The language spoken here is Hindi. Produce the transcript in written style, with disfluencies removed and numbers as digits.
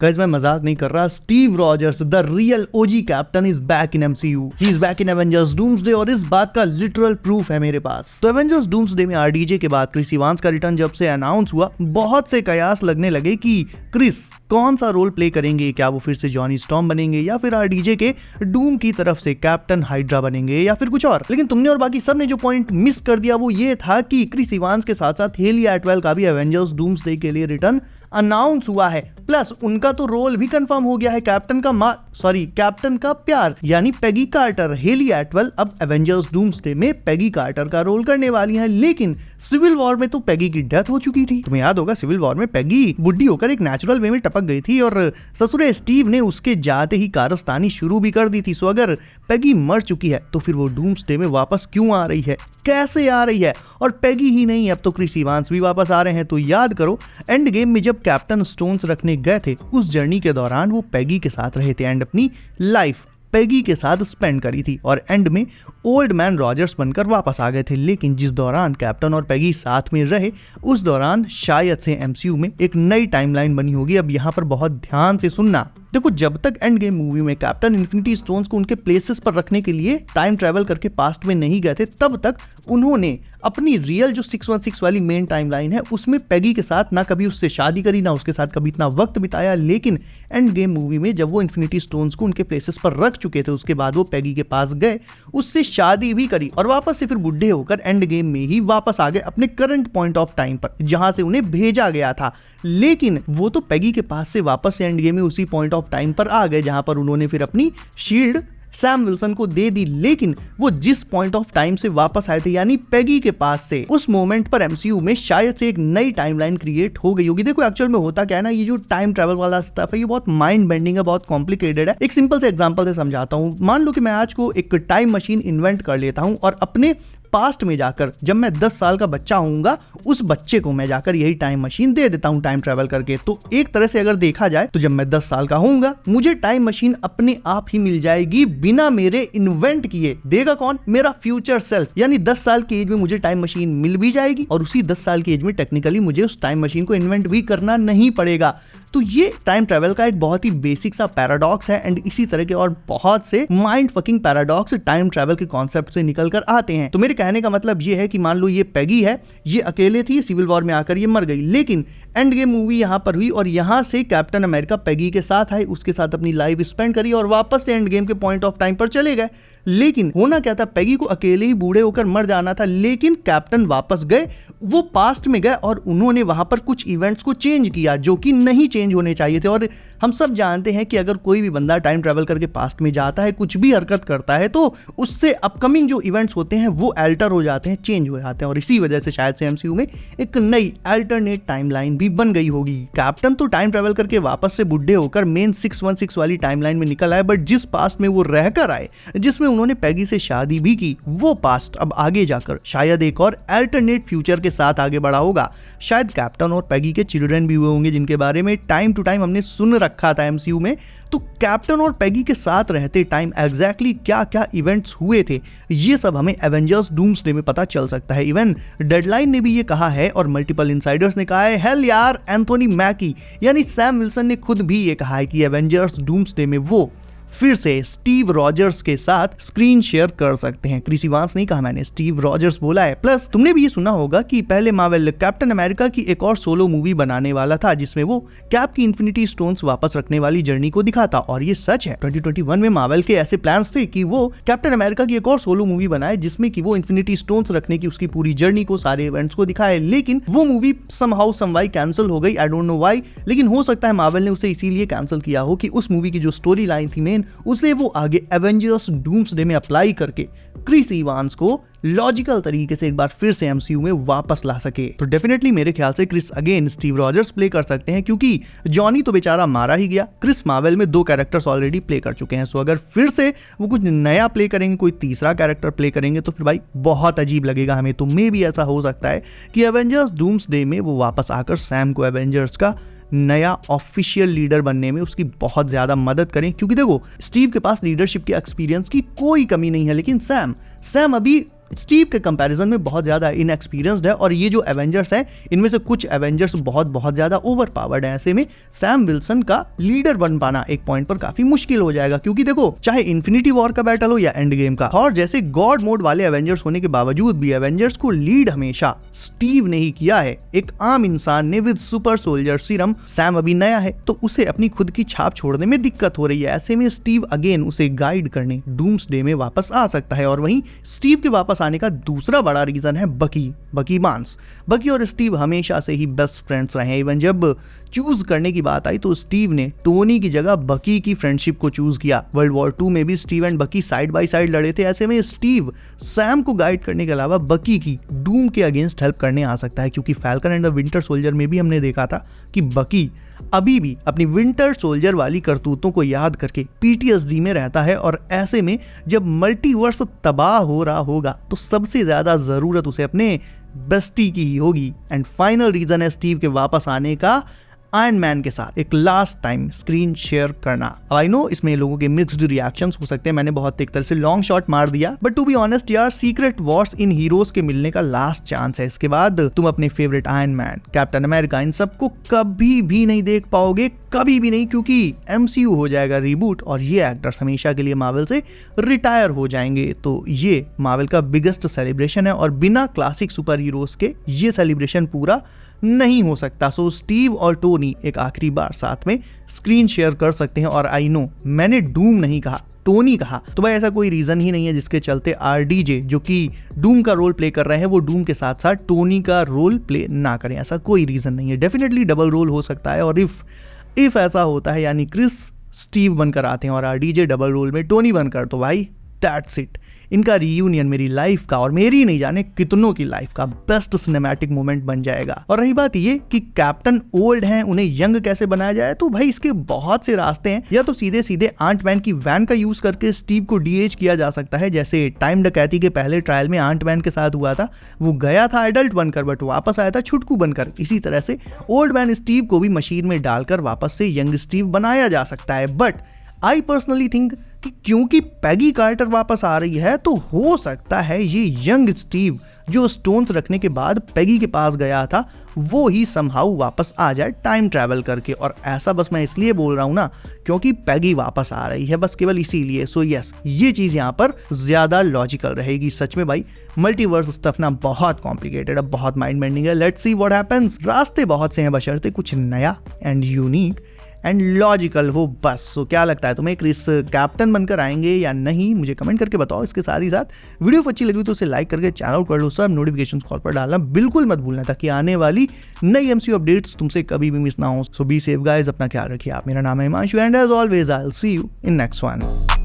गाइस मैं मजाक नहीं कर रहा, Steve Rogers the real OG captain is back in MCU. He is back in Avengers doomsday और इस बात का लिटरल प्रूफ है मेरे पास। तो एवेंजर्स डूम्सडे में आरडीजे के बाद क्रिस इवांस का रिटर्न जब से अनाउंस हुआ, बहुत से कयास लगने लगे कि क्रिस कौन सा रोल प्ले करेंगे, क्या वो फिर से जॉनी स्टॉर्म बनेंगे या फिर आरडीजे के डूम की तरफ से कैप्टन हाइड्रा बनेंगे या फिर कुछ और। लेकिन तुमने और बाकी सबने जो पॉइंट मिस कर दिया वो ये था कि क्रिस इवांस के साथ साथ हेली एटवेल का भी एवेंजर्स डूम्सडे के लिए रिटर्न अनाउंस हुआ है। प्लस उनका तो रोल भी कंफर्म हो गया है, कैप्टन का प्यार यानी पेगी कार्टर। हेली एटवेल अब एवेंजर्स डूम्सडे में पेगी कार्टर का रोल करने वाली हैं। लेकिन सिविल वॉर में तो पेगी की डेथ हो चुकी थी। तुम्हें याद होगा सिविल वॉर में पेगी बुढ़ी होकर एक नेचुरल वे में टपक गई थी और ससुरे स्टीव ने उसके जाते ही कारस्तानी शुरू भी कर दी थी। सो अगर पेगी मर चुकी है तो फिर वो डूम्सडे में वापस क्यों आ रही है, कैसे आ रही है? और पेगी ही नहीं, अब तो क्रिस इवांस भी वापस आ रहे हैं। तो याद करो एंड गेम में जब कैप्टन स्टोन्स रखने गए थे, उस जर्नी के दौरान वो पेगी के साथ रहे थे एंड अपनी लाइफ पेगी के साथ स्पेंड करी थी और एंड में ओल्ड मैन रॉजर्स बनकर वापस आ गए थे। लेकिन जिस दौरान कैप्टन और पेगी साथ में रहे, उस दौरान शायद से एमसीयू में एक नई टाइमलाइन बनी होगी। अब यहाँ पर बहुत ध्यान से सुनना। देखो, जब तक एंड गेम मूवी में कैप्टन इन्फिनिटी स्टोन्स को उनके प्लेसेस पर रखने के लिए टाइम ट्रैवल करके पास्ट में नहीं गए थे, तब तक उन्होंने अपनी रियल जो 616 वाली मेन टाइमलाइन है उसमें पेगी के साथ ना कभी उससे शादी करी, ना उसके साथ कभी इतना वक्त बिताया। लेकिन एंड गेम मूवी में जब वो इन्फिनिटी स्टोन्स को उनके प्लेसेस पर रख चुके थे, उसके बाद वो पेगी के पास गए, उससे शादी भी करी और वापस से फिर बुढ़े होकर एंड गेम में ही वापस आ गए अपने करंट पॉइंट ऑफ टाइम पर जहां से उन्हें भेजा गया था। लेकिन वो तो पेगी के पास से वापस से एंड गेम में उसी पॉइंट ऑफ टाइम पर आ गए जहां पर उन्होंने फिर अपनी शील्ड सैम विल्सन को दे दी। लेकिन वो जिस पॉइंट ऑफ टाइम से वापस आए थे यानी पेगी के पास से, उस मोमेंट पर एमसीयू में शायद से एक नई टाइमलाइन क्रिएट हो गई होगी। देखो एक्चुअल में होता क्या है ना, ये जो टाइम ट्रैवल वाला स्टफ है ये बहुत माइंड बेंडिंग है, बहुत कॉम्प्लिकेटेड है। एक सिंपल से एग्जांपल से समझाता हूं। मान लो कि मैं आज को एक टाइम मशीन इन्वेंट कर लेता हूं और अपने पास्ट में जाकर जब मैं 10 साल का बच्चा होऊंगा, उस बच्चे को मैं जाकर यही टाइम मशीन दे देता हूं टाइम ट्रैवल करके। तो एक तरह से अगर देखा जाए तो जब मैं 10 साल का होऊंगा, मुझे टाइम मशीन अपने आप ही मिल जाएगी बिना मेरे इन्वेंट किए। देगा कौन? मेरा फ्यूचर सेल्फ। यानी 10 साल की एज में मुझे टाइम मशीन मिल भी जाएगी और उसी 10 साल की एज में टेक्निकली मुझे उस टाइम मशीन को इन्वेंट भी करना नहीं पड़ेगा। तो ये टाइम ट्रैवल का एक बहुत ही बेसिक सा पैराडॉक्स है एंड इसी तरह के और बहुत से mind fucking paradox time travel के कॉन्सेप्ट से निकल कर आते हैं। तो मेरे कहने का मतलब ये है कि मान लो ये पेगी है, ये अकेले थी, सिविल वॉर में आकर ये मर गई, लेकिन एंड गेम मूवी यहाँ पर हुई और यहाँ से कैप्टन अमेरिका पेगी के साथ आए, उसके साथ अपनी लाइफ स्पेंड करी और वापस से एंड गेम के पॉइंट ऑफ टाइम पर चले गए। लेकिन होना क्या था, पेगी को अकेले ही बूढ़े होकर मर जाना था, लेकिन कैप्टन वापस गए, वो पास्ट में गए और उन्होंने वहां पर कुछ इवेंट्स को चेंज किया जो कि नहीं चेंज होने चाहिए थे। और हम सब जानते हैं कि अगर कोई भी बंदा टाइम ट्रैवल करके पास्ट में जाता है, कुछ भी हरकत करता है, तो उससे अपकमिंग जो इवेंट्स होते हैं वो अल्टर हो जाते हैं, चेंज हो जाते हैं और इसी वजह से शायद से एमसीयू में एक नई अल्टरनेट टाइमलाइन भी बन गई होगी। कैप्टन तो टाइम ट्रैवल करके वापस से बुढ़े होकर मेन 616 वाली टाइमलाइन में निकल आए, बट जिस पास्ट में वो रहकर आए, जिसमें उन्होंने पेगी से शादी भी की, वो पास्ट अब आगे जाकर शायद एक और अल्टरनेट फ्यूचर के साथ आगे बढ़ा होगा। शायद कैप्टन और पेगी के चिल्ड्रन भी हुए होंगे जिनके बारे में टाइम टू टाइम हमने सुन रखा था एमसीयू में। तो कैप्टन और पेगी के साथ रहते टाइम एग्जैक्टली क्या क्या इवेंट्स हुए थे, ये सब हमें एवेंजर्स डूम्सडे में पता चल सकता है। इवन डेडलाइन ने भी ये कहा है और मल्टीपल इनसाइडर्स ने कहा है, हेल यार, एंथोनी मैकी यानी सैम विल्सन ने खुद भी ये कहा है कि एवेंजर्स डूम्सडे में वो फिर से स्टीव रॉजर्स के साथ स्क्रीन शेयर कर सकते हैं। क्रिस इवांस नहीं कहा मैंने, स्टीव रॉजर्स बोला है। प्लस तुमने भी ये सुना होगा कि पहले मार्वल कैप्टन अमेरिका की एक और सोलो मूवी बनाने वाला था जिसमें वो कैप की इन्फिनिटी स्टोन्स वापस रखने वाली जर्नी को दिखाता, और ये सच है। 2021 में मार्वल के ऐसे प्लान्स थे कि वो कैप्टन अमेरिका की एक और सोलो मूवी बनाए जिसमें कि वो इन्फिनिटी स्टोन्स रखने की उसकी पूरी जर्नी को, सारे इवेंट्स को दिखाए। लेकिन वो मूवी समहाउ समवाई कैंसिल हो गई, आई डोंट नो व्हाई। लेकिन हो सकता है मार्वल ने उसे इसीलिए कैंसिल किया हो कि उस मूवी की जो स्टोरी लाइन थी उसे वो आगे एवेंजर्स डूम्सडे में अप्लाई करके क्रिस इवांस को लॉजिकल तरीके से एक बार फिर से एमसीयू में वापस ला सके। तो डेफिनेटली मेरे ख्याल से Chris again Steve Rogers play कर सकते हैं, क्योंकि जॉनी तो बेचारा मारा ही गया। क्रिस मार्वल में 2 कैरेक्टर्स ऑलरेडी प्ले कर चुके हैं, सो अगर फिर से वो कुछ नया प्ले करेंगे, कोई तीसरा कैरेक्टर प्ले करेंगे, तो फिर भाई बहुत अजीब लगेगा हमें। तो मे भी ऐसा हो सकता है कि एवेंजर्स डूम्सडे में वो वापस आकर सैम को एवेंजर्स का नया ऑफिशियल लीडर बनने में उसकी बहुत ज्यादा मदद करें, क्योंकि देखो स्टीव के पास लीडरशिप के एक्सपीरियंस की कोई कमी नहीं है, लेकिन सैम अभी स्टीव के कंपैरिजन में बहुत ज्यादा इनएक्सपीरियंस्ड है और ये जो एवेंजर्स हैं इनमें से कुछ एवेंजर्स बहुत ज्यादा ओवर पावर्ड है। ऐसे में सैम विल्सन का लीडर बन पाना एक पॉइंट पर काफी मुश्किल हो जाएगा, क्योंकि देखो चाहे इन्फिनिटी वॉर का बैटल हो या एंड गेम का, और जैसे गॉड मोड वाले एवेंजर्स होने के बावजूद भी एवेंजर्स को लीड हमेशा स्टीव ने ही किया है। एक आम इंसान ने with super soldier serum, Sam अभी नया है तो उसे अपनी खुद की छाप छोड़ने में दिक्कत हो रही है। ऐसे में स्टीव अगेन उसे गाइड करने डूम्सडे में वापस आ सकता है। और वहीं स्टीव के वापस आने का दूसरा बड़ा रीजन है बकी बार्न्स। बकी और स्टीव हमेशा से ही बेस्ट फ्रेंड्स रहे हैं। इवन जब चूज करने की बात आई तो स्टीव ने टोनी की जगह बकी की फ्रेंडशिप को चूज किया। वर्ल्ड वॉर 2 में भी स्टीव एंड बकी साइड बाय साइड लड़े थे। ऐसे में स्टीव सैम को गाइड करने के अलावा बकी की डूम के अगेंस्ट हेल्प करने आ सकता है, क्योंकि falcon and the winter soldier में भी हमने देखा था कि बकी अभी भी अपनी विंटर सोल्जर वाली करतूतों को याद करके पीटीएसडी में रहता है। और ऐसे में जब मल्टीवर्स तबाह हो रहा होगा तो सबसे ज्यादा जरूरत उसे अपने बेस्टी की ही होगी। एंड फाइनल रीजन है स्टीव के वापस आने का आयरन मैन के साथ एक लास्ट टाइम स्क्रीन शेयर करना। अब आई नो इसमें लोगों के मिक्स्ड रिएक्शंस हो सकते हैं, मैंने बहुत एक तरह से लॉन्ग शॉट मार दिया, बट टू बी ऑनेस्ट यार सीक्रेट वॉर्स इन हीरोज के मिलने का लास्ट चांस है। इसके बाद तुम अपने favourite Iron Man, Captain America, इन सबको कभी भी नहीं देख पाओगे, कभी भी नहीं, क्योंकि एमसीयू हो जाएगा रिबूट और ये एक्टर्स हमेशा के लिए मार्वल से रिटायर हो जाएंगे। तो ये मार्वल का बिगेस्ट सेलिब्रेशन है और बिना क्लासिक सुपर हीरोज के ये सेलिब्रेशन पूरा नहीं हो सकता। सो स्टीव और टोनी एक आखिरी बार साथ में स्क्रीन शेयर कर सकते हैं। और आई नो मैंने डूम नहीं कहा, टोनी कहा, तो भाई ऐसा कोई रीजन ही नहीं है जिसके चलते आरडीजे जो कि डूम का रोल प्ले कर रहे हैं वो डूम के साथ साथ टोनी का रोल प्ले ना करें। ऐसा कोई रीजन नहीं है। डेफिनेटली डबल रोल हो सकता है और इफ ऐसा होता है यानी क्रिस स्टीव बनकर आते हैं और आरडीजे डबल रोल में टोनी बनकर, तो भाई दैट्स इट। इनका रियूनियन मेरी लाइफ का और मेरी नहीं जाने कितनों की लाइफ का बेस्ट सिनेमैटिक मोमेंट बन जाएगा। और रही बात ये कि कैप्टन ओल्ड हैं, उन्हें यंग कैसे बनाया जाए, तो भाई इसके बहुत से रास्ते हैं। या तो सीधे सीधे आंट मैन की वैन का यूज करके स्टीव को डीएज किया जा सकता है, जैसे टाइम डकैती के पहले ट्रायल में आंट मैन के साथ हुआ था। वो गया था एडल्ट बनकर बट वापस आया था छुटकू बनकर। इसी तरह से ओल्ड मैन स्टीव को भी मशीन में डालकर वापस से यंग स्टीव बनाया जा सकता है। बट आई पर्सनली थिंक कि क्योंकि पैगी कार्टर वापस आ रही है तो हो सकता है ये यंग स्टीव जो स्टोन्स रखने के बाद पैगी के पास गया था वो ही समहाउ वापस आ जाए टाइम ट्रैवल करके। और ऐसा बस मैं इसलिए बोल रहा हूं ना क्योंकि पैगी वापस आ रही है, बस केवल इसीलिए। सो यस, ये चीज यहाँ पर ज्यादा लॉजिकल रहेगी। सच में भाई मल्टीवर्स स्टफ ना बहुत कॉम्प्लिकेटेड है, बहुत माइंड बेंडिंग है। Let's see what happens. रास्ते बहुत से हैं बशर्ते कुछ नया एंड यूनिक एंड लॉजिकल हो बस। सो क्या लगता है तुम्हें, क्रिस कैप्टन बनकर आएंगे या नहीं, मुझे कमेंट करके बताओ। इसके साथ ही साथ वीडियो अच्छी लगी तो उसे लाइक करके चैनल आउट कर लो। सब नोटिफिकेशन कॉल पर डालना बिल्कुल मत भूलना ताकि आने वाली नई एमसीयू अपडेट्स तुमसे कभी भी मिस ना हो। सो बी सेफ गाइस, अपना ख्याल रखिए आप। मेरा नाम है Himanshu and as always I will see you in next one.